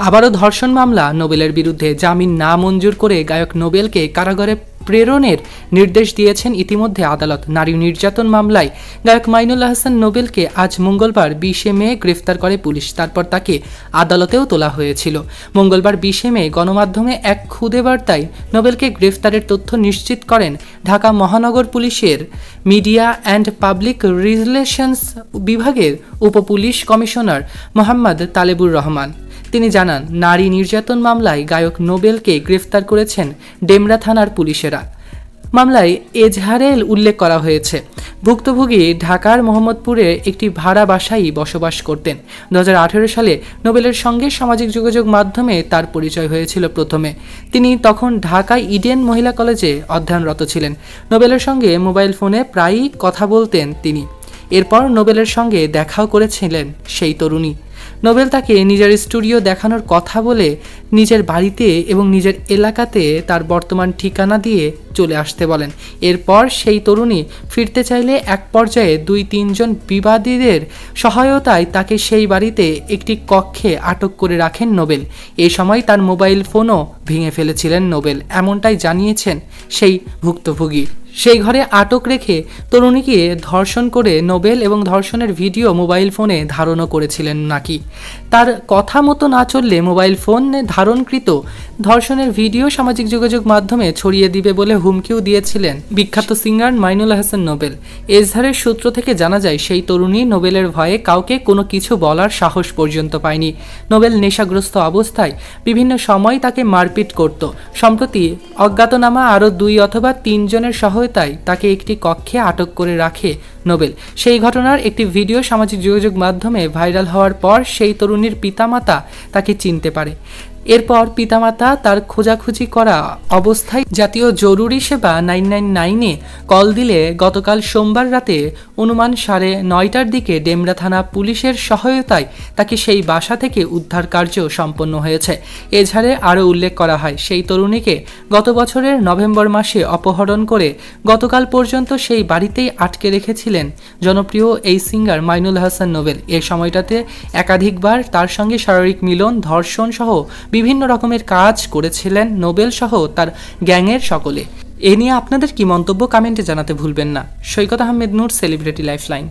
আবারও ধর্ষণ মামলা, নোবেলের বিরুদ্ধে জামিন না মঞ্জুর করে গায়ক নোবেলকে কারাগারে প্রেরণের নির্দেশ দিয়েছেন ইতিমধ্যে আদালত। নারী নির্যাতন মামলায় গায়ক মাইনুল আহসান নোবেলকে আজ মঙ্গলবার 20 মে গ্রেফতার করে পুলিশ। তারপর তাকে আদালতেও তোলা হয়েছিল। মঙ্গলবার 20 মে গণমাধ্যমে এক খুদে বার্তায় নোবেলকে গ্রেফতারের তথ্য নিশ্চিত করেন ঢাকা মহানগর পুলিশের মিডিয়া অ্যান্ড পাবলিক রিলেশনস বিভাগের উপপুলিশ কমিশনার মোহাম্মদ তালেবুর রহমান। তিনি জানান, নারী নির্যাতন মামলায় গায়ক নোবেলকে গ্রেফতার করেছেন ডেমরা থানার পুলিশেরা। মামলায় এজাহারে উল্লেখ করা হয়েছে, ভুক্তভোগী ঢাকার মোহাম্মদপুরে একটি ভাড়া বাসায় বসবাস করতেন। 2018 সালে নোবেলের সঙ্গে সামাজিক যোগাযোগ মাধ্যমে তার পরিচয় হয়েছিল প্রথমে। তিনি তখন ঢাকায় ইডেন মহিলা কলেজে অধ্যয়নরত ছিলেন। নোবেলের সঙ্গে মোবাইল ফোনে প্রায়ই কথা বলতেন তিনি। এরপর নোবেলের সঙ্গে দেখাও করেছিলেন সেই তরুণী। নোবেল তাকে নিজের স্টুডিও দেখানোর কথা বলে নিজের বাড়িতে এবং নিজের এলাকাতে তার বর্তমান ঠিকানা দিয়ে চলে আসতে বলেন। এরপর সেই তরুণী ফিরতে চাইলে এক পর্যায়ে 2-3 জন বিবাদীদের সহায়তায় তাকে সেই বাড়িতে একটি কক্ষে আটক করে রাখেন নোবেল। এই সময় তার মোবাইল ফোনও ভেঙে ফেলেছিলেন নোবেল, এমনটাই জানিয়েছেন সেই ভুক্তভোগী। সেই ঘরে আটক রেখে তরুণীকে ধর্ষণ করে নোবেল এবং ধর্ষণের ভিডিও মোবাইল ফোনে ধারণও করেছিলেন নাকি। তার কথা মতো না চললে মোবাইল ফোনে ধারণকৃত ধর্ষণের ভিডিও সামাজিক যোগাযোগ মাধ্যমে ছড়িয়ে দিবে বলে হুমকিও দিয়েছিলেন বিখ্যাত সিঙ্গার মাইনুল আহসান নোবেল। এজাহারের সূত্র থেকে জানা যায়, সেই তরুণী নোবেলের ভয়ে কাউকে কোনো কিছু বলার সাহস পর্যন্ত পায়নি। নোবেল নেশাগ্রস্ত অবস্থায় বিভিন্ন সময় তাকে মারপিট করত। সম্প্রতি অজ্ঞাতনামা আরও 2 অথবা 3 জনের সহায়তায় তাকে একটি কক্ষে আটক করে রাখে নোবেল। সেই ঘটনার একটি ভিডিও সামাজিক যোগাযোগ মাধ্যমে ভাইরাল হওয়ার পর সেই তরুণীর পিতামাতা তাকে চিনতে পারে। এরপর পিতামাতা তার খোঁজাখুঁজি করা অবস্থায় জাতীয় জরুরি সেবা 999-এ কল দিলে গতকাল সোমবার রাতে অনুমান 9:30টার দিকে ডেমরা থানা পুলিশের সহায়তায় তাকে সেই বাসা থেকে উদ্ধার কার্য সম্পন্ন হয়েছে। এজাহারে আরও উল্লেখ করা হয়, সেই তরুণীকে গত বছরের নভেম্বর মাসে অপহরণ করে গতকাল পর্যন্ত সেই বাড়িতেই আটকে রেখেছিলেন জনপ্রিয় এই সিঙ্গার মাইনুল আহসান নোবেল। এই সময়টাতে একাধিকবার তার সঙ্গে শারীরিক মিলন, ধর্ষণ সহ বিভিন্ন রকমের কাজ করেছিলেন নোবেল সহ তার গ্যাংয়ের সকলে। এ নিয়ে আপনাদের কি মন্তব্য কমেন্টে জানাতে ভুলবেন না। সৈকত আহমেদ নূর, সেলিব্রিটি লাইফলাইন।